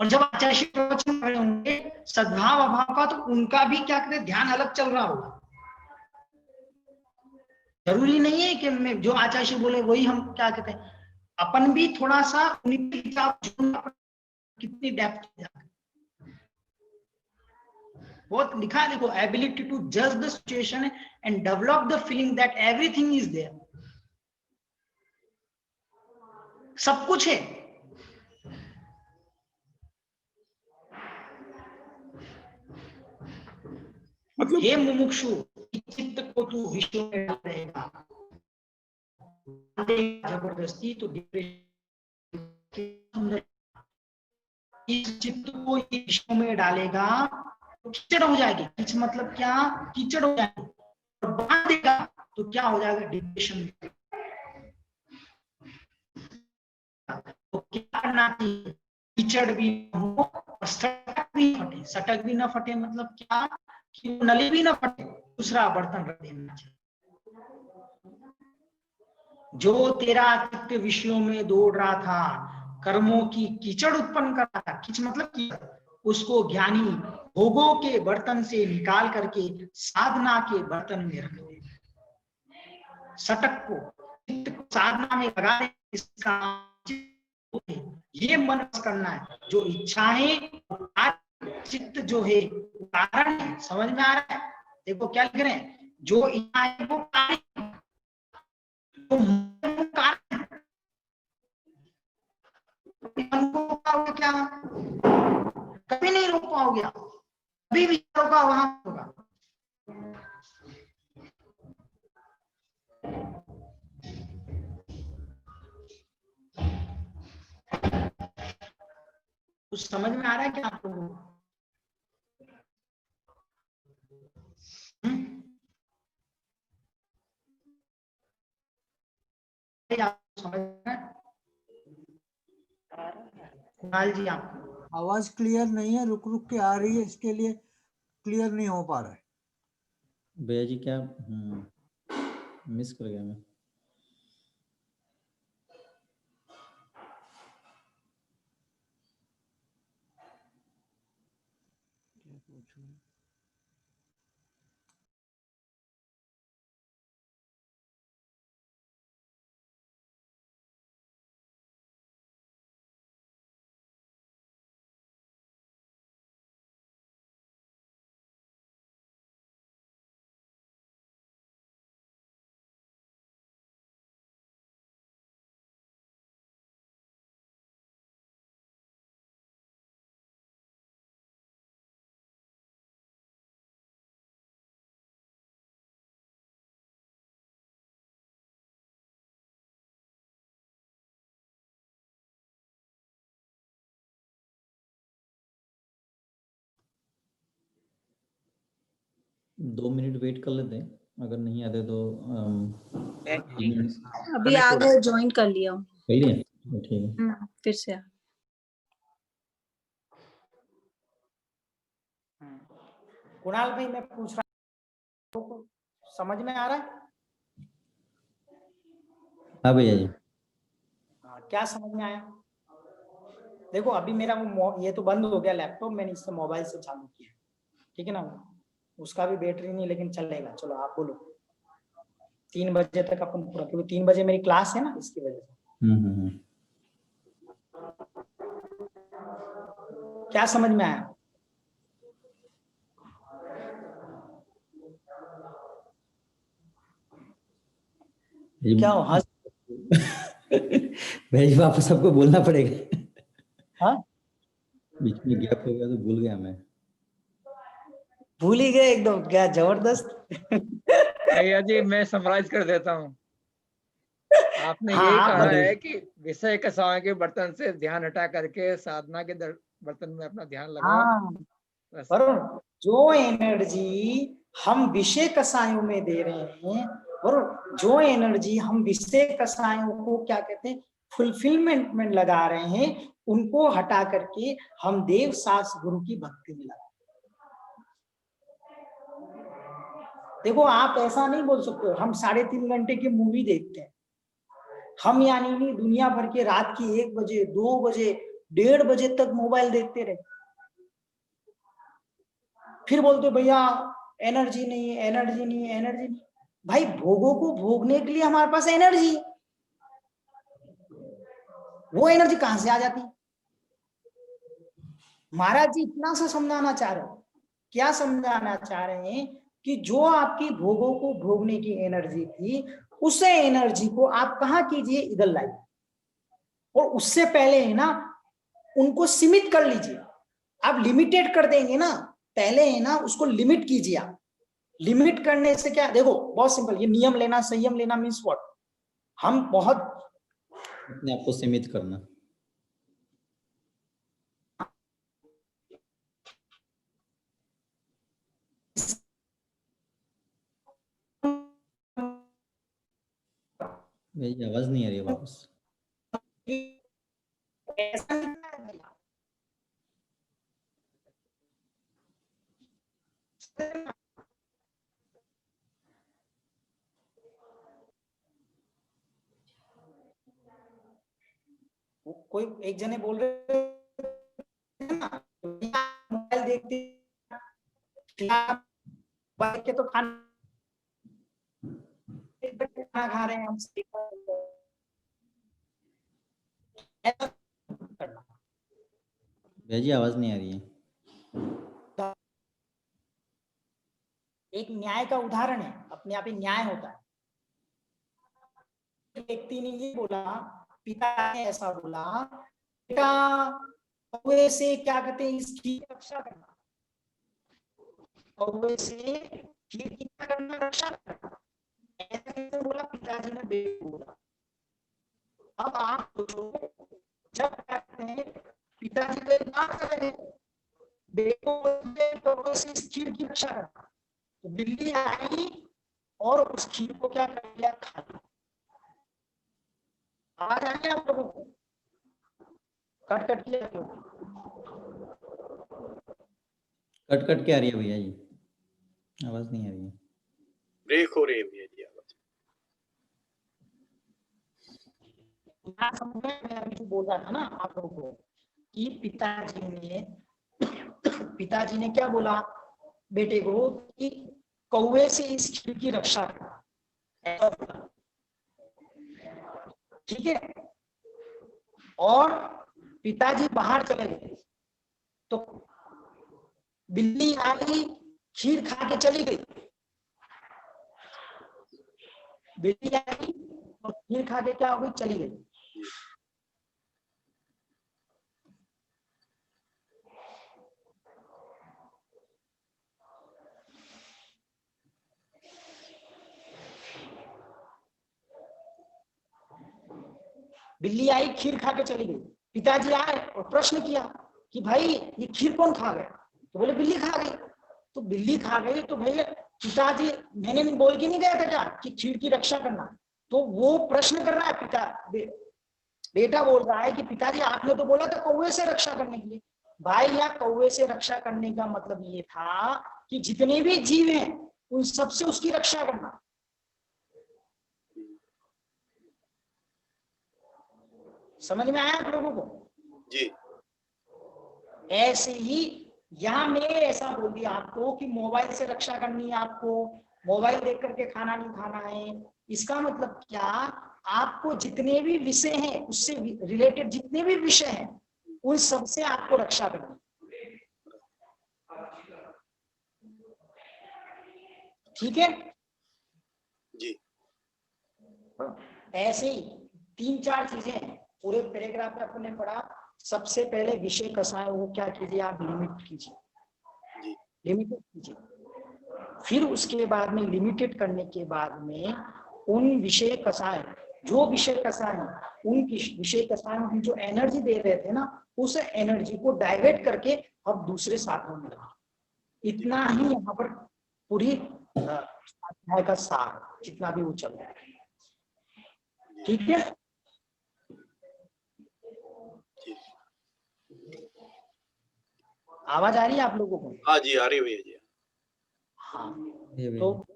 और जब आचार्य प्रवचन कर रहे होंगे सद्भाव अभाव का, तो उनका भी क्या कहते हैं ध्यान अलग चल रहा होगा। जरूरी नहीं है कि मैं जो आचार्य बोले वही हम क्या कहते हैं अपन भी थोड़ा सा उनके हिसाब कितनी डेप्थ बहुत लिखा है, देखो, एबिलिटी टू जज the situation and develop the feeling that everything is there, सब कुछ है। मतलब हे मुमुक्षु, चित्त को तू विश्व में डालेगा जबरदस्ती तो डिप्रेशन, इस चित्त को ये विश्व में डालेगा तो कीचड़ हो जाएगी। कीच मतलब क्या? कीचड़ हो जाएगी। और बांध देगा तो क्या हो जाएगा? डिप्रेशन। तो क्या करना चाहिए? कीचड़ भी हो और सटक भी फटे। सटक भी ना फटे मतलब क्या? कि नली भी ना फटे, दूसरा बर्तन रख देना चाहिए। जो तेरा चित्त विषयों में दौड़ रहा था, कर्मों की कीचड़ उत्पन्न कर रहा था, कीच मतलब कीचड़, उसको ज्ञानी भोगों के बर्तन से निकाल करके साधना के बर्तन में रख दे। सटक को, चित्त को साधना में लगा दे। इसका ये मन करना है। जो इच्छा है, चित्त जो है कारण है। समझ में आ रहा है? देखो क्या लिख रहे हैं, जो इच्छा है वो कारण, तो मन कारण, मन को रोक पाओगे क्या? कभी नहीं रोक पाओगे। कभी विचारों का वहां होगा। कुछ समझ में आ रहा है क्या आप लोगों को? आप समझ रहे हैं? कुणाल जी, आप आवाज क्लियर नहीं है, रुक रुक के आ रही है, इसके लिए क्लियर नहीं हो पा रहा है। भैया जी क्या मिस कर गया मैं। दो मिनट वेट कर लेते हैं, अगर नहीं आते तो अभी आ गए, ज्वाइन कर लिया हूँ। कर लिए? ठीक है, फिर से आ। कुणाल भाई, मैं पूछ रहा हूँ, समझ में आ रहा है? हाँ भैया जी। क्या समझ में आया? देखो, अभी मेरा वो ये तो बंद हो गया लैपटॉप, मैंने इससे मोबाइल से चालू किया, ठीक है ना? उसका भी बैटरी नहीं, लेकिन चलेगा। चलो आप बोलो। 3 बजे तक अपन पूरा, क्योंकि 3 बजे मेरी क्लास है ना, इसकी वजह से। क्या समझ में आया? क्या हो हंस? भैया जी वापस सबको बोलना पड़ेगा। हाँ, बीच में गैप हो गया तो भूल गया मैं। भूल ही गए एकदम? क्या जबरदस्त। भैया जी, मैं समराइज कर देता हूँ। आपने हाँ, यही आप कहा बताइए। है कि विषय कसाओं के बर्तन से ध्यान हटा करके साधना के बर्तन में अपना ध्यान लगाओ। हाँ, बस। वरुण, जो एनर्जी हम विषय कसायों में दे रहे हैं, वरुण, जो एनर्जी हम विषय कसायों को क्या कहते हैं, फुलफिलमेंट में लगा रहे हैं, उनको हटा करके हम देव सास गुरु की भक्ति में लगा। देखो, आप ऐसा नहीं बोल सकते हम 3.5 घंटे की मूवी देखते हैं, हम यानी नहीं दुनिया भर के रात की 1 बजे 2 बजे 1:30 बजे तक मोबाइल देखते रहे, फिर बोलते भैया एनर्जी नहीं है, एनर्जी नहीं है, एनर्जी नहीं। भाई, भोगों को भोगने के लिए हमारे पास एनर्जी, वो एनर्जी कहां से आ जाती है? महाराज जी इतना सा समझाना चाह रहे हो। क्या समझाना चाह रहे हैं? कि जो आपकी भोगों को भोगने की एनर्जी थी, उस एनर्जी को आप कहां कीजिए? इधर लाइए। और उससे पहले है ना, उनको सीमित कर लीजिए। आप लिमिटेड कर देंगे ना, पहले है ना उसको लिमिट कीजिए आप। लिमिट करने से क्या, देखो बहुत सिंपल, ये नियम लेना, संयम लेना मीन्स व्हाट? हम बहुत अपने आप को सीमित करना। मेरी आवाज नहीं आ रही है वापस। ऐसा नहीं है। कोई एक जने बोल रहे हैं ना, मोबाइल देखते बैठ के तो खाना खा रहे हैं हम। ऐसा करना। भैया जी आवाज नहीं आ रही है। एक न्याय का उदाहरण है, अपने आप ही न्याय होता है। व्यक्ति ने ये बोला, पिता ने ऐसा बोला, बेटा कौवे से क्या कहते हैं, इस खीर की रक्षा करना। कौवे से खीर की क्या करना? रक्षा करना। ऐसा कैसे बोला? पिताजी ने बेटे को बोला। अब आप सोचो, जब कहते हैं पिताजी को इतना कर रहे हैं, बेटे को कौवे से इस खीर की रक्षा करना, तो बिल्ली आई और उस खीर को क्या कर लिया? खा लिया। आवाज आ रही है आप लोगों को? कट कट किया क्यों? कट कट के आ रही है भैया जी, आवाज नहीं आ रही है। ब्रेक हो रही है भैया जी आवाज। मैं अभी जो बोल रहा था ना आप लोगों को, कि पिताजी ने क्या बोला बेटे को? कि कौवे से इस खीर की रक्षा करना, ऐसा बोला। ठीक है। और पिताजी बाहर चले गए, तो बिल्ली आई, खीर खा के चली गई। बिल्ली आई और खीर खा के क्या हो गई? चली गई। बिल्ली आई, खीर खा के चली गई। पिताजी आए और प्रश्न किया कि भाई ये खीर कौन खा गया? तो बोले बिल्ली खा गई। तो बिल्ली खा गई तो भैया पिताजी, मैंने बोल के नहीं गया था क्या कि खीर की रक्षा करना? तो वो प्रश्न कर रहा है, बेटा बोल रहा है कि पिताजी आपने तो बोला था कौवे से रक्षा करने के लिए। भाई यहाँ कौवे से रक्षा करने का मतलब ये था कि जितने भी जीव हैं उन सबसे उसकी रक्षा करना। समझ में आया आप लोगों को? जी। ऐसे ही यहाँ मैंने ऐसा बोल दिया आपको कि मोबाइल से रक्षा करनी है आपको, मोबाइल देख करके खाना नहीं खाना है। इसका मतलब क्या? आपको जितने भी विषय हैं, उससे रिलेटेड जितने भी विषय हैं, उन सबसे आपको रक्षा करनी। ठीक है जी। ऐसे ही 3-4 चीजें हैं पूरे पैराग्राफ में अपने पढ़ा। सबसे पहले विषय कसाय वो क्या कीजिए? आप लिमिट कीजिए, लिमिटेड कीजिए। फिर उसके बाद में लिमिटेड करने के बाद में उन विषय कसाय, जो विषय कसाय है, उन विषय कसाय में जो एनर्जी दे रहे थे ना, उस एनर्जी को डाइवर्ट करके अब दूसरे साधनों में लगा। इतना ही यहाँ पर पूरी अध्याय का सार, जितना भी वो चल रहा है। ठीक है। आवाज आ रही है आप लोगों को? हाँ जी आ रही है भैया जी। हाँ, तो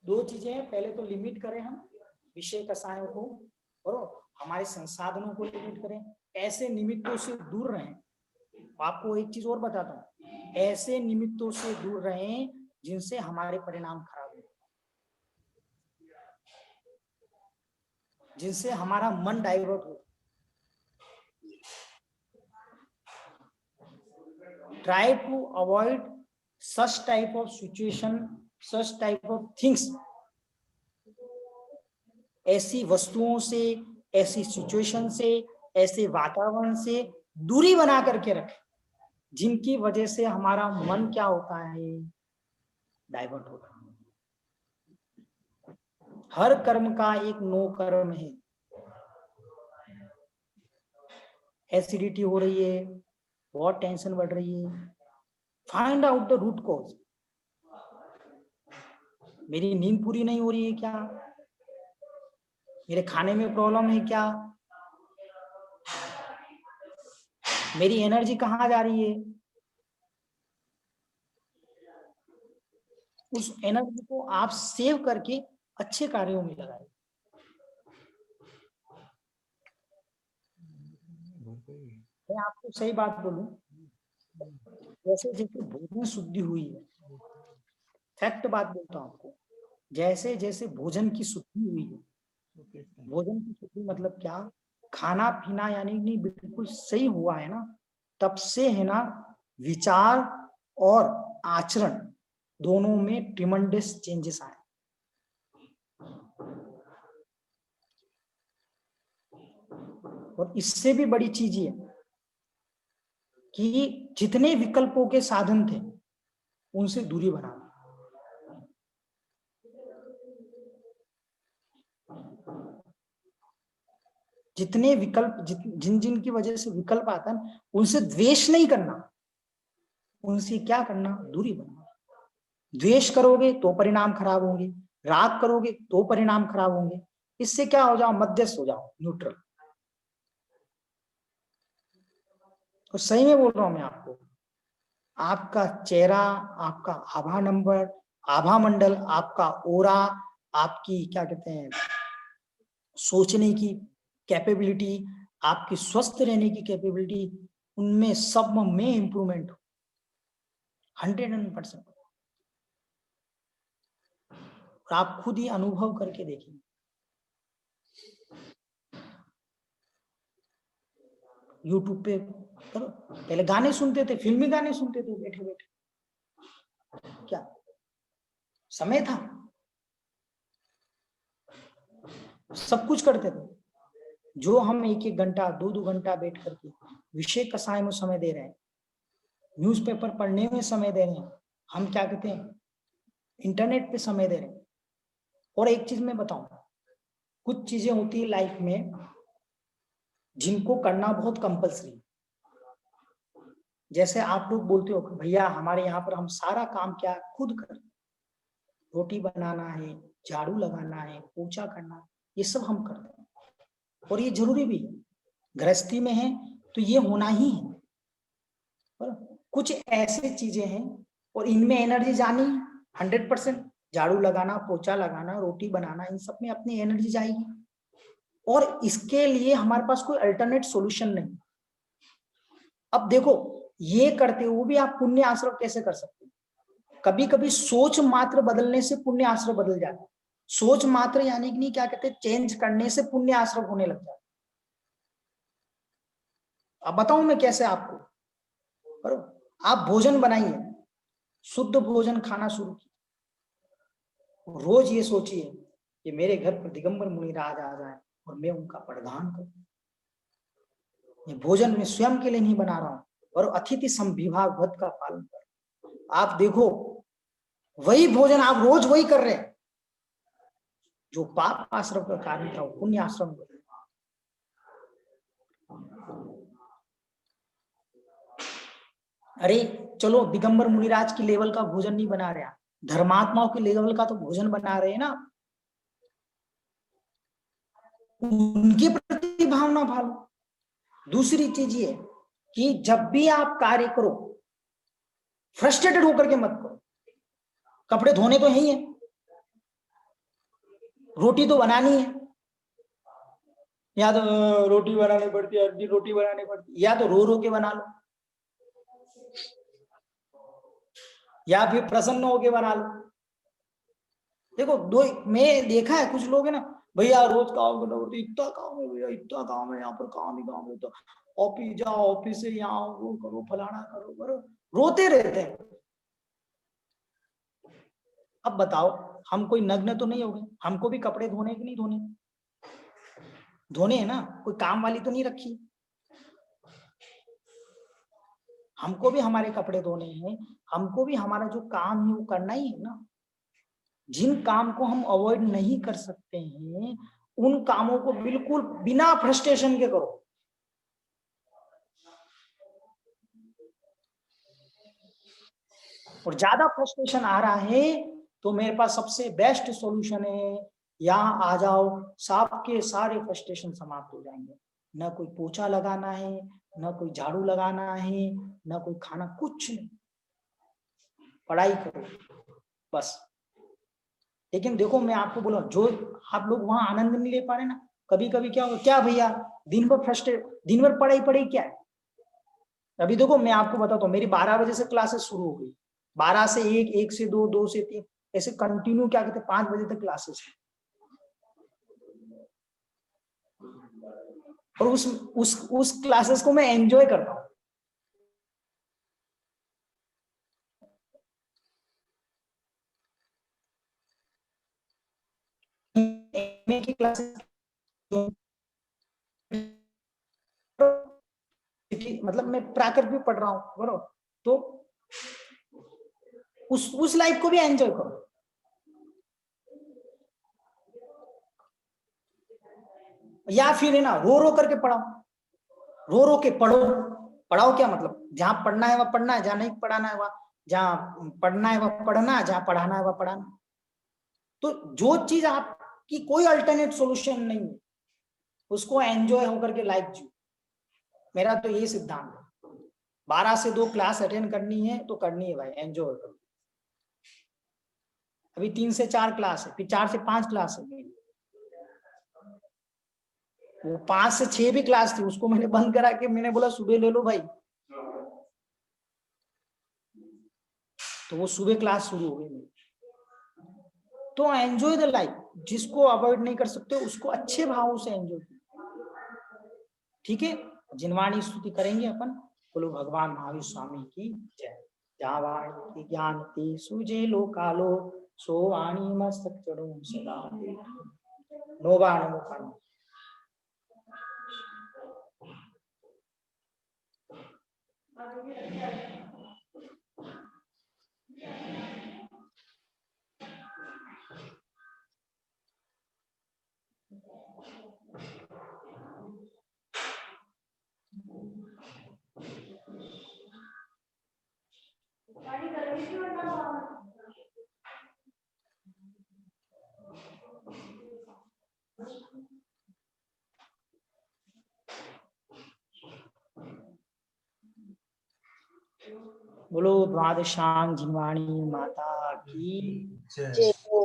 2 चीजें हैं। पहले तो लिमिट करें हम विषय कसायों को, और हमारे संसाधनों को लिमिट करें। ऐसे निमित्तों से दूर रहें। आपको एक चीज और बताता हूँ, ऐसे निमित्तों से दूर रहें जिनसे हमारे परिणाम खराब हो, जिनसे हमारा मन डाइवर्ट हो। try to avoid such type of situation, such type of things. ऐसी वस्तुओं से, ऐसी सिचुएशन से, ऐसे वातावरण से दूरी बना करके रखें जिनकी वजह से हमारा मन क्या होता है, डाइवर्ट होता है। हर कर्म का एक नो कर्म है। एसिडिटी हो रही है, बहुत टेंशन बढ़ रही है, find out the root cause. मेरी नींद पूरी नहीं हो रही है क्या, मेरे खाने में प्रॉब्लम है क्या, मेरी एनर्जी कहाँ जा रही है, उस एनर्जी को आप सेव करके अच्छे कार्यों में लगाएं। मैं आपको सही बात बोलूं, जैसे जैसे भोजन शुद्धि हुई है, फैक्ट बात बोलता हूं आपको, जैसे जैसे भोजन की शुद्धि हुई है, भोजन की शुद्धि मतलब क्या, खाना पीना यानी नहीं बिल्कुल सही हुआ है ना, तब से है ना विचार और आचरण दोनों में ट्रिमेंडस चेंजेस आए। और इससे भी बड़ी चीज ये कि जितने विकल्पों के साधन थे उनसे दूरी बनाना। जितने विकल्प जिन जिन की वजह से विकल्प आता है उनसे द्वेष नहीं करना, उनसे क्या करना, दूरी बनाना। द्वेष करोगे तो परिणाम खराब होंगे, राग करोगे तो परिणाम खराब होंगे। इससे क्या हो जाओ, मध्यस्थ हो जाओ, न्यूट्रल। तो सही में बोल रहा हूं मैं आपको, आपका चेहरा, आपका आभा नंबर, आभा मंडल, आपका ओरा, आपकी क्या कहते हैं सोचने की कैपेबिलिटी, आपकी स्वस्थ रहने की कैपेबिलिटी, उनमें सब में इंप्रूवमेंट हो 100%। और आप खुद ही अनुभव करके देखिए। यूट्यूब पे करो, पहले गाने सुनते थे, फिल्मी गाने सुनते थे बैठे बैठे, क्या समय था, सब कुछ करते थे। जो हम 1-1 घंटा 2-2 घंटा बैठ करके विषय कसाय में समय दे रहे हैं, न्यूज़पेपर पढ़ने में समय दे रहे हैं, हम क्या कहते हैं इंटरनेट पे समय दे रहे हैं। और एक चीज मैं बताऊं, कुछ चीजें होती है लाइफ में जिनको करना बहुत कंपल्सरी। जैसे आप लोग बोलते हो भैया हमारे यहाँ पर हम सारा काम क्या खुद कर, रोटी बनाना है, झाड़ू लगाना है, पोछा करना, ये सब हम करते हैं और ये जरूरी भी है। गृहस्थी में है तो ये होना ही है। पर कुछ ऐसे चीजें हैं और इनमें एनर्जी जानी 100%, झाड़ू लगाना, पोछा लगाना, रोटी बनाना, इन सब में अपनी एनर्जी जाएगी और इसके लिए हमारे पास कोई अल्टरनेट सॉल्यूशन नहीं। अब देखो ये करते हुए भी आप पुण्य आश्रम कैसे कर सकते हैं? कभी कभी सोच मात्र बदलने से पुण्य आश्रम बदल जाता है। सोच मात्र यानी कि नहीं क्या कहते, चेंज करने से पुण्य आश्रम होने लग जाता है। अब बताऊं मैं कैसे आपको करो। आप भोजन बनाइए, शुद्ध भोजन खाना शुरू कीजिए, रोज ये सोचिए कि मेरे घर पर दिगंबर मुनिराज आ जाए और मैं उनका प्रदान करूं। ये भोजन मैं स्वयं के लिए नहीं बना रहा हूं और अतिथि संविभाग व्रत का पालन कर। आप देखो वही भोजन आप रोज वही कर रहे हैं, जो पाप आश्रम का कार्य था वो पुण्य आश्रम में। अरे चलो दिगंबर मुनिराज की लेवल का भोजन नहीं बना रहे, धर्मात्माओं के लेवल का तो भोजन बना रहे हैं ना, उनके प्रति भावना भालो। दूसरी चीज ये कि जब भी आप कार्य करो फ्रस्ट्रेटेड होकर के मत करो। कपड़े धोने तो है ही है, रोटी तो बनानी है, या तो रोटी बनानी पड़ती है, रोटी बनानी पड़ती है, या तो रो रो के बना लो, या फिर प्रसन्न होके बना लो। देखो दो मैं देखा है कुछ लोग है ना, भैया रोज काम करना पड़ता है, इतना काम है भैया, इतना काम है, यहाँ पर काम ही काम है, तो ऑफिस जाओ, ऑफिस से यहाँ वो करो, फलाना करो, रोते रहते हैं। अब बताओ, हम कोई नग्न तो नहीं हो गए, हमको भी कपड़े धोने कि नहीं धोने? धोने है ना, कोई काम वाली तो नहीं रखी। हमको भी हमारे कपड़े धोने हैं, हमको भी हमारा जो काम है वो करना ही है ना। जिन काम को हम अवॉइड नहीं कर सकते हैं उन कामों को बिल्कुल बिना फ्रस्ट्रेशन के करो। और ज्यादा फ्रस्ट्रेशन आ रहा है तो मेरे पास सबसे बेस्ट सॉल्यूशन है, यहाँ आ जाओ, सबके सारे फ्रस्ट्रेशन समाप्त हो जाएंगे। ना कोई पोछा लगाना है, ना कोई झाड़ू लगाना है, ना कोई खाना, कुछ नहीं, पढ़ाई करो बस। लेकिन देखो मैं आपको बोला, जो आप लोग वहां आनंद नहीं ले पा रहे ना, कभी कभी क्या होगा, क्या भैया दिन भर फ्रस्ट्रेट, दिन भर पढ़ाई पढ़ाई क्या है। अभी देखो मैं आपको बताता हूँ, मेरी 12 बजे से क्लासेस शुरू हो गई, 12 से 1, 1 से 2, 2 से 3, ऐसे कंटिन्यू क्या कहते 5 बजे तक क्लासेस है। और उस क्लासेस को मैं एंजॉय करता हूँ। एमए की क्लासेस मतलब मैं प्राकृत भी पढ़ रहा हूँ बरोबर, तो उस लाइफ को भी एंजॉय करो। या फिर है ना रो रो करके पढ़ाओ, रो रो के पढ़ो। पढ़ाओ क्या मतलब, जहां पढ़ना है वह पढ़ना है, जहां नहीं पढ़ाना है वह, जहां पढ़ना है वह पढ़ना, जहां पढ़ाना है वह पढ़ाना। तो जो चीज आपकी कोई अल्टरनेट सॉल्यूशन नहीं है उसको एंजॉय होकर के लाइफ जियो। मेरा तो ये सिद्धांत है, 12 से 2 क्लास अटेंड करनी है तो करनी है भाई, एंजॉय करो। अभी 3 से 4 क्लास है, फिर 4 से 5 क्लास है। वो 5 से 6 भी क्लास थी, उसको मैंने बंद करा के मैंने बोला सुबह ले लो भाई, तो वो सुबह क्लास शुरू हो गई। तो एंजॉय द लाइफ, जिसको अवॉइड नहीं कर सकते उसको अच्छे भावों से एंजॉय करो, ठीक है। जिनवाणी स्तुति करेंगे अपन। बोलो भगवान महावीर स्वामी की जय। जहाँ वाणी ज्ञान ती सुजे लो कालो, सो वाणी मस्तक चढ़ो सदा। नो बाण मुखान। बोलो द्वादशांग जिनवाणी माता की जय हो।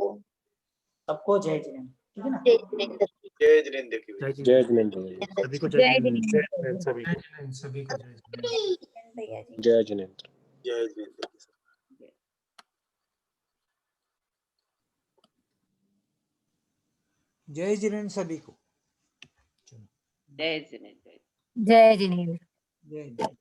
सबको जय जिनेन्द्र, ठीक है ना। जय जिनेन्द्र। जय जिनेन्द्र की जय जय जिनेन्द्र। जिनेन्द्र सभी को जय जय जिनेन्द्र। जिनेन्द्र। सभी को सभी को जय जिनेन्द्र। भैया जी। जय जिनेन्द्र। जय जिनेन्द्र। जय जिनेन्द्र सभी को। जय जिनेन्द्र। जय जिनेन्द्र। जय जिनेन्द्र।